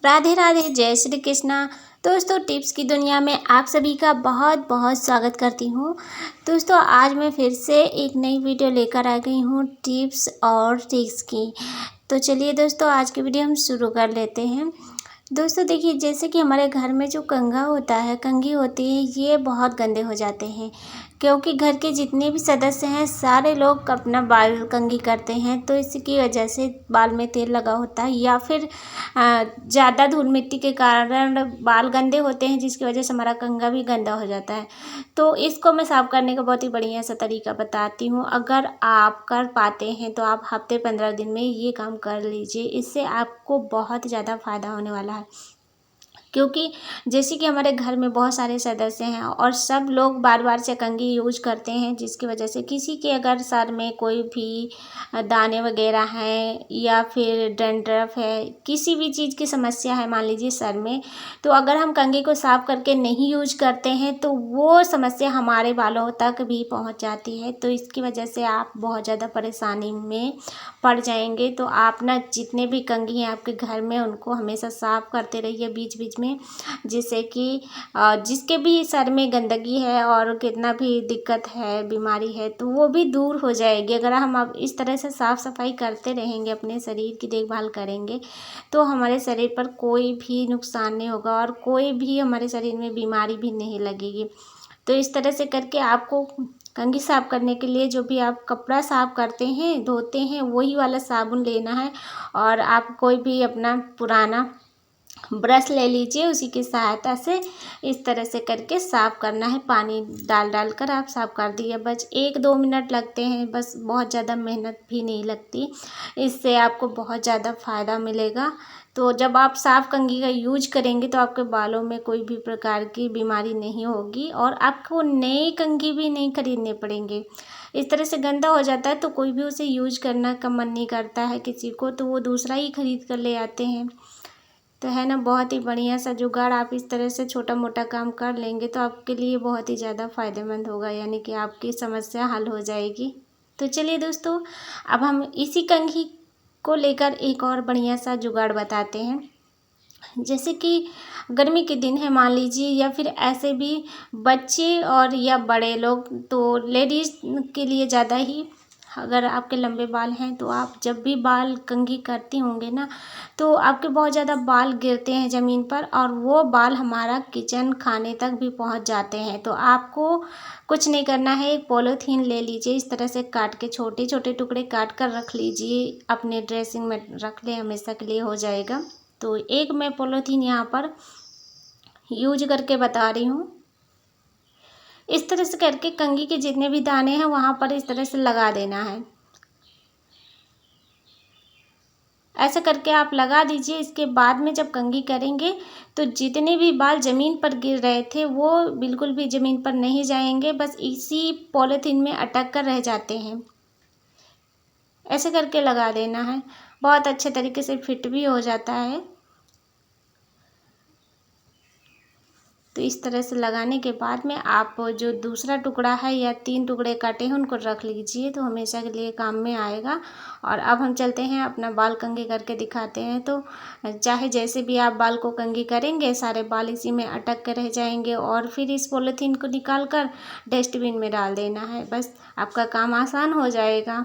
राधे राधे, जय श्री कृष्णा। दोस्तों, टिप्स की दुनिया में आप सभी का बहुत बहुत स्वागत करती हूँ। दोस्तों, आज मैं फिर से एक नई वीडियो लेकर आ गई हूँ टिप्स और ट्रिक्स की। तो चलिए दोस्तों, आज की वीडियो हम शुरू कर लेते हैं। दोस्तों देखिए, जैसे कि हमारे घर में जो कंघा होता है, कंघी होती है, ये बहुत गंदे हो जाते हैं क्योंकि घर के जितने भी सदस्य हैं सारे लोग अपना बाल कंघी करते हैं। तो इसकी वजह से बाल में तेल लगा होता है या फिर ज़्यादा धूल मिट्टी के कारण बाल गंदे होते हैं, जिसकी वजह से हमारा कंघा भी गंदा हो जाता है। तो इसको मैं साफ़ करने का बहुत ही बढ़िया सा तरीका बताती हूँ। अगर आप कर पाते हैं तो आप हफ्ते 15 दिन में ये काम कर लीजिए। इससे आपको बहुत ज़्यादा फ़ायदा होने वाला है क्योंकि जैसे कि हमारे घर में बहुत सारे सदस्य हैं और सब लोग बार बार से कंघी यूज करते हैं, जिसकी वजह से किसी के अगर सर में कोई भी दाने वगैरह हैं या फिर डैंड्रफ है, किसी भी चीज़ की समस्या है मान लीजिए सर में, तो अगर हम कंघी को साफ करके नहीं यूज करते हैं तो वो समस्या हमारे बालों तक भी पहुंच जाती है। तो इसकी वजह से आप बहुत ज़्यादा परेशानी में पड़ जाएंगे। तो आप ना जितने भी कंघी हैं आपके घर में उनको हमेशा साफ करते रहिए बीच बीच में, जिससे कि जिसके भी सर में गंदगी है और कितना भी दिक्कत है, बीमारी है, तो वो भी दूर हो जाएगी। अगर हम अब इस तरह से साफ़ सफाई करते रहेंगे, अपने शरीर की देखभाल करेंगे, तो हमारे शरीर पर कोई भी नुकसान नहीं होगा और कोई भी हमारे शरीर में बीमारी भी नहीं लगेगी। तो इस तरह से करके आपको कंघी साफ करने के लिए जो भी आप कपड़ा साफ करते हैं, धोते हैं, वही वाला साबुन लेना है और आप कोई भी अपना पुराना ब्रश ले लीजिए, उसी की सहायता से इस तरह से करके साफ़ करना है। पानी डाल डाल कर आप साफ़ कर दिए, बस 1-2 मिनट लगते हैं, बस बहुत ज़्यादा मेहनत भी नहीं लगती। इससे आपको बहुत ज़्यादा फ़ायदा मिलेगा। तो जब आप साफ़ कंघी का यूज करेंगे तो आपके बालों में कोई भी प्रकार की बीमारी नहीं होगी और आपको नई कंघी भी नहीं खरीदने पड़ेंगे। इस तरह से गंदा हो जाता है तो कोई भी उसे यूज करना का मन नहीं करता है किसी को, तो वो दूसरा ही खरीद कर ले आते हैं। तो है ना, बहुत ही बढ़िया सा जुगाड़। आप इस तरह से छोटा मोटा काम कर लेंगे तो आपके लिए बहुत ही ज़्यादा फ़ायदेमंद होगा, यानी कि आपकी समस्या हल हो जाएगी। तो चलिए दोस्तों, अब हम इसी कंघी को लेकर एक और बढ़िया सा जुगाड़ बताते हैं। जैसे कि गर्मी के दिन है मान लीजिए, या फिर ऐसे भी बच्चे और या बड़े लोग, तो लेडीज़ के लिए ज़्यादा ही, अगर आपके लंबे बाल हैं तो आप जब भी बाल कंघी करती होंगे ना, तो आपके बहुत ज़्यादा बाल गिरते हैं ज़मीन पर और वो बाल हमारा किचन खाने तक भी पहुंच जाते हैं। तो आपको कुछ नहीं करना है, एक पॉलीथीन ले लीजिए, इस तरह से काट के छोटे छोटे टुकड़े काट कर रख लीजिए, अपने ड्रेसिंग में रख ले, हमेशा के लिए हो जाएगा। तो एक मैं पॉलीथीन यहाँ पर यूज करके बता रही हूँ। इस तरह से करके कंघी के जितने भी दाने हैं वहाँ पर इस तरह से लगा देना है। ऐसा करके आप लगा दीजिए। इसके बाद में जब कंघी करेंगे तो जितने भी बाल ज़मीन पर गिर रहे थे वो बिल्कुल भी ज़मीन पर नहीं जाएंगे, बस इसी पॉलीथीन में अटक कर रह जाते हैं। ऐसे करके लगा देना है, बहुत अच्छे तरीके से फिट भी हो जाता है। तो इस तरह से लगाने के बाद में आप जो दूसरा टुकड़ा है या 3 टुकड़े काटे हैं उनको रख लीजिए, तो हमेशा के लिए काम में आएगा। और अब हम चलते हैं अपना बाल कंघी करके दिखाते हैं। तो चाहे जैसे भी आप बाल को कंघी करेंगे, सारे बाल इसी में अटक के रह जाएंगे और फिर इस पॉलीथीन को निकाल कर डस्टबिन में डाल देना है, बस आपका काम आसान हो जाएगा।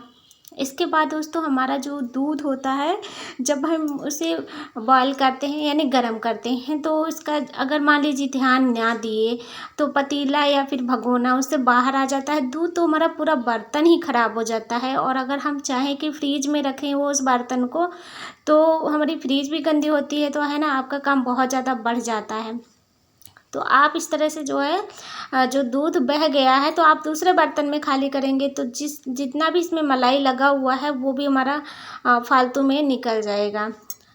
इसके बाद दोस्तों, हमारा जो दूध होता है, जब हम उसे बॉयल करते हैं यानी गर्म करते हैं, तो इसका अगर मान लीजिए ध्यान ना दिए तो पतीला या फिर भगोना उससे बाहर आ जाता है दूध, तो हमारा पूरा बर्तन ही ख़राब हो जाता है। और अगर हम चाहें कि फ्रीज में रखें वो उस बर्तन को, तो हमारी फ्रीज भी गंदी होती है, तो है ना, आपका काम बहुत ज़्यादा बढ़ जाता है। तो आप इस तरह से जो है जो दूध बह गया है तो आप दूसरे बर्तन में खाली करेंगे तो जितना भी इसमें मलाई लगा हुआ है वो भी हमारा फालतू में निकल जाएगा,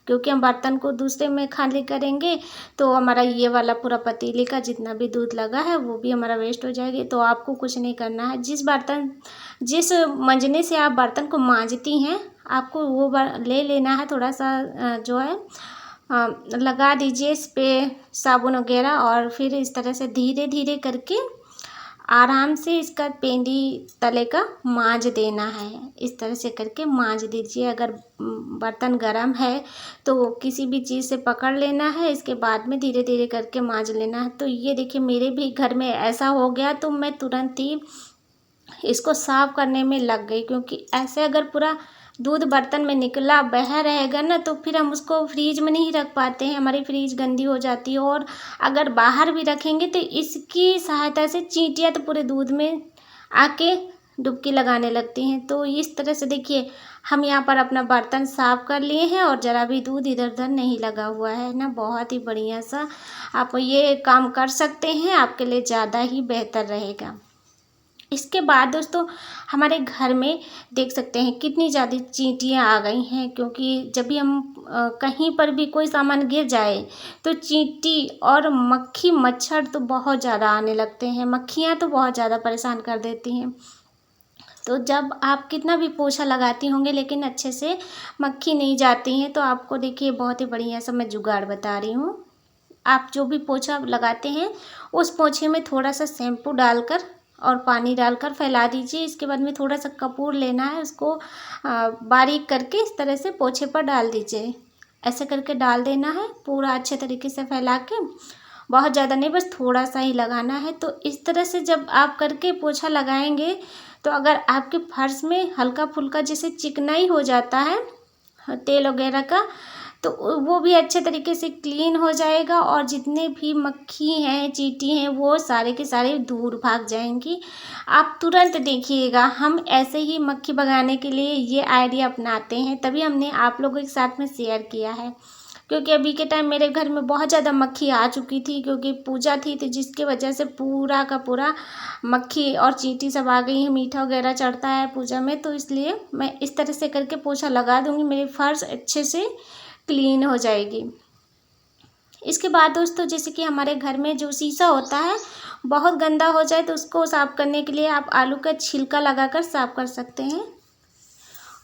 क्योंकि हम बर्तन को दूसरे में खाली करेंगे तो हमारा ये वाला पूरा पतीले का जितना भी दूध लगा है वो भी हमारा वेस्ट हो जाएगी। तो आपको कुछ नहीं करना है, जिस मंजने से आप बर्तन को मांजती हैं आपको वो ले लेना है, थोड़ा सा जो है लगा दीजिए इस पे साबुन वगैरह और फिर इस तरह से धीरे धीरे करके आराम से इसका पेंदी तले का मांज देना है। इस तरह से करके मांज दीजिए। अगर बर्तन गर्म है तो किसी भी चीज़ से पकड़ लेना है, इसके बाद में धीरे धीरे करके मांज लेना है। तो ये देखिए मेरे भी घर में ऐसा हो गया, तो मैं तुरंत ही इसको साफ़ करने में लग गई, क्योंकि ऐसे अगर पूरा दूध बर्तन में निकला बह रहेगा ना तो फिर हम उसको फ्रीज में नहीं रख पाते हैं, हमारी फ्रीज गंदी हो जाती है। और अगर बाहर भी रखेंगे तो इसकी सहायता से चींटियाँ तो पूरे दूध में आके डुबकी लगाने लगती हैं। तो इस तरह से देखिए हम यहाँ पर अपना बर्तन साफ़ कर लिए हैं और ज़रा भी दूध इधर उधर नहीं लगा हुआ है ना। बहुत ही बढ़िया सा आप ये काम कर सकते हैं, आपके लिए ज़्यादा ही बेहतर रहेगा। इसके बाद दोस्तों हमारे घर में देख सकते हैं कितनी ज़्यादा चींटियाँ आ गई हैं, क्योंकि जब भी हम कहीं पर भी कोई सामान गिर जाए तो चींटी और मक्खी मच्छर तो बहुत ज़्यादा आने लगते हैं। मक्खियाँ तो बहुत ज़्यादा परेशान कर देती हैं। तो जब आप कितना भी पोछा लगाती होंगे लेकिन अच्छे से मक्खी नहीं जाती हैं, तो आपको देखिए बहुत ही बढ़िया सा मैं जुगाड़ बता रही हूँ। आप जो भी पोछा लगाते हैं उस पोछे में थोड़ा सा शैम्पू डालकर और पानी डालकर फैला दीजिए। इसके बाद में थोड़ा सा कपूर लेना है, उसको बारीक करके इस तरह से पोछे पर डाल दीजिए। ऐसे करके डाल देना है पूरा अच्छे तरीके से फैला के, बहुत ज़्यादा नहीं, बस थोड़ा सा ही लगाना है। तो इस तरह से जब आप करके पोछा लगाएंगे तो अगर आपके फर्श में हल्का फुल्का जैसे चिकनाई हो जाता है तेल वगैरह का, तो वो भी अच्छे तरीके से क्लीन हो जाएगा और जितने भी मक्खी हैं चींटी हैं वो सारे के सारे दूर भाग जाएंगी। आप तुरंत देखिएगा, हम ऐसे ही मक्खी भगाने के लिए ये आइडिया अपनाते हैं, तभी हमने आप लोगों के साथ में शेयर किया है। क्योंकि अभी के टाइम मेरे घर में बहुत ज़्यादा मक्खी आ चुकी थी, क्योंकि पूजा थी तो जिसके वजह से पूरा का पूरा मक्खी और चींटी सब आ गई हैं। मीठा वगैरह चढ़ता है पूजा में, तो इसलिए मैं इस तरह से करके पोछा लगा दूँगी, मेरी फर्श अच्छे से क्लीन हो जाएगी। इसके बाद दोस्तों जैसे कि हमारे घर में जो शीशा होता है बहुत गंदा हो जाए तो उसको साफ़ करने के लिए आप आलू का छिलका लगाकर साफ़ कर सकते हैं।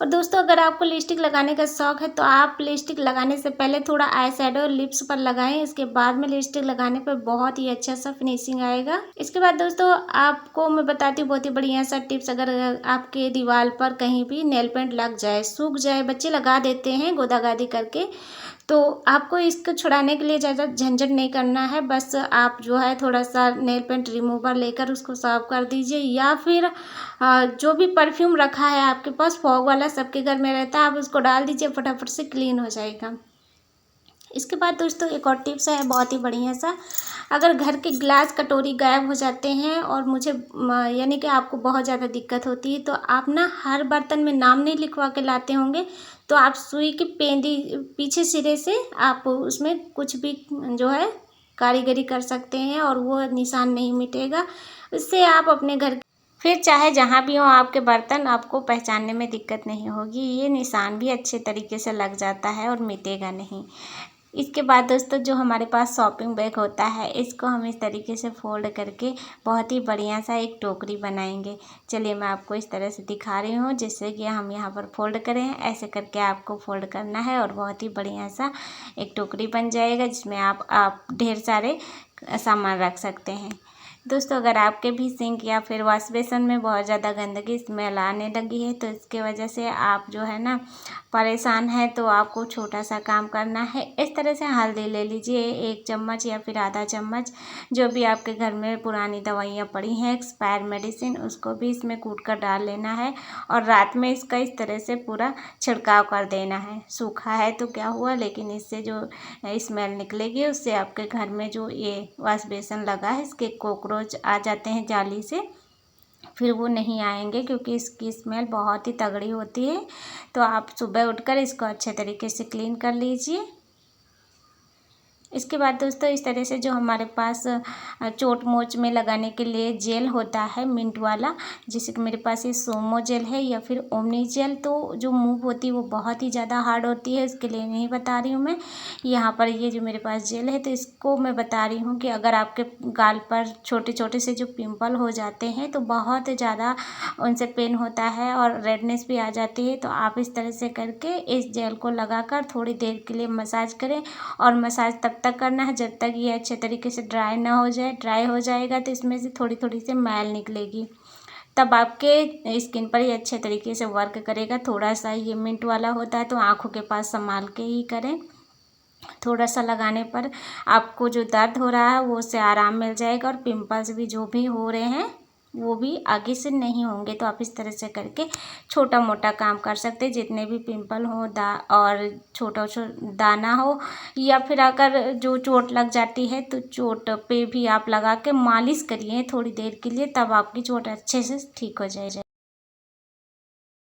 और दोस्तों अगर आपको लिपस्टिक लगाने का शौक़ है तो आप लिपस्टिक लगाने से पहले थोड़ा आई शैडो लिप्स पर लगाएं, इसके बाद में लिपस्टिक लगाने पर बहुत ही अच्छा सा फिनिशिंग आएगा। इसके बाद दोस्तों आपको मैं बताती हूँ बहुत ही बढ़िया सा टिप्स। अगर आपके दीवार पर कहीं भी नेल पेंट लग जाए, सूख जाए, बच्चे लगा देते हैं गोदागादी करके, तो आपको इसको छुड़ाने के लिए ज़्यादा झंझट नहीं करना है। बस आप जो है थोड़ा सा नेल पेंट रिमूवर लेकर उसको साफ़ कर दीजिए, या फिर जो भी परफ्यूम रखा है आपके पास फॉग वाला सबके घर में रहता है, आप उसको डाल दीजिए, फटाफट से क्लीन हो जाएगा। इसके बाद दोस्तों एक और टिप्स है बहुत ही बढ़िया सा। अगर घर के गिलास कटोरी गायब हो जाते हैं और मुझे यानी कि आपको बहुत ज़्यादा दिक्कत होती है, तो आप ना हर बर्तन में नाम नहीं लिखवा के लाते होंगे, तो आप सुई की पेंदी पीछे सिरे से आप उसमें कुछ भी जो है कारीगरी कर सकते हैं और वो निशान नहीं मिटेगा। इससे आप अपने घर फिर चाहे जहाँ भी हो आपके बर्तन, आपको पहचानने में दिक्कत नहीं होगी। ये निशान भी अच्छे तरीके से लग जाता है और मिटेगा नहीं। इसके बाद दोस्तों जो हमारे पास शॉपिंग बैग होता है, इसको हम इस तरीके से फोल्ड करके बहुत ही बढ़िया सा एक टोकरी बनाएंगे। चलिए मैं आपको इस तरह से दिखा रही हूँ, जैसे कि हम यहाँ पर फोल्ड करें, ऐसे करके आपको फोल्ड करना है और बहुत ही बढ़िया सा एक टोकरी बन जाएगा, जिसमें आप ढेर सारे सामान रख सकते हैं। दोस्तों अगर आपके भी सिंक या फिर वॉश बेसन में बहुत ज़्यादा गंदगी स्मेल आने लगी है, तो इसके वजह से आप जो है ना परेशान है, तो आपको छोटा सा काम करना है। इस तरह से हल्दी ले लीजिए 1 चम्मच या फिर आधा चम्मच, जो भी आपके घर में पुरानी दवाइयाँ पड़ी हैं, एक्सपायर मेडिसिन, उसको भी इसमें कूट कर डाल लेना है और रात में इसका इस तरह से पूरा छिड़काव कर देना है। सूखा है तो क्या हुआ, लेकिन इससे जो स्मेल निकलेगी उससे आपके घर में जो ये वॉश बेसन लगा है इसके कॉकरोच आ जाते हैं जाली से, फिर वो नहीं आएंगे, क्योंकि इसकी स्मेल बहुत ही तगड़ी होती है। तो आप सुबह उठकर इसको अच्छे तरीके से क्लीन कर लीजिए। इसके बाद दोस्तों इस तरह से जो हमारे पास चोट मोच में लगाने के लिए जेल होता है मिंट वाला, जैसे कि मेरे पास ये सोमो जेल है या फिर ओमनी जेल, तो जो मूव होती है वो बहुत ही ज़्यादा हार्ड होती है, इसके लिए नहीं बता रही हूँ मैं। यहाँ पर ये जो मेरे पास जेल है, तो इसको मैं बता रही हूँ कि अगर आपके गाल पर छोटे छोटे से जो पिंपल हो जाते हैं तो बहुत ज़्यादा उनसे पेन होता है और रेडनेस भी आ जाती है, तो आप इस तरह से करके इस जेल को लगाकर थोड़ी देर के लिए मसाज करें। और मसाज तब तक करना है जब तक ये अच्छे तरीके से ड्राई ना हो जाए। ड्राई हो जाएगा तो इसमें से थोड़ी थोड़ी सी मैल निकलेगी, तब आपके स्किन पर ये अच्छे तरीके से वर्क करेगा। थोड़ा सा ये मिंट वाला होता है तो आँखों के पास संभाल के ही करें। थोड़ा सा लगाने पर आपको जो दर्द हो रहा है वो उससे आराम मिल जाएगा, और पिंपल्स भी जो भी हो रहे हैं वो भी आगे से नहीं होंगे। तो आप इस तरह से करके छोटा मोटा काम कर सकते हैं। जितने भी पिंपल हो और छोटा दाना हो, या फिर अगर जो चोट लग जाती है तो चोट पे भी आप लगा के मालिश करिए थोड़ी देर के लिए, तब आपकी चोट अच्छे से ठीक हो जाएगी।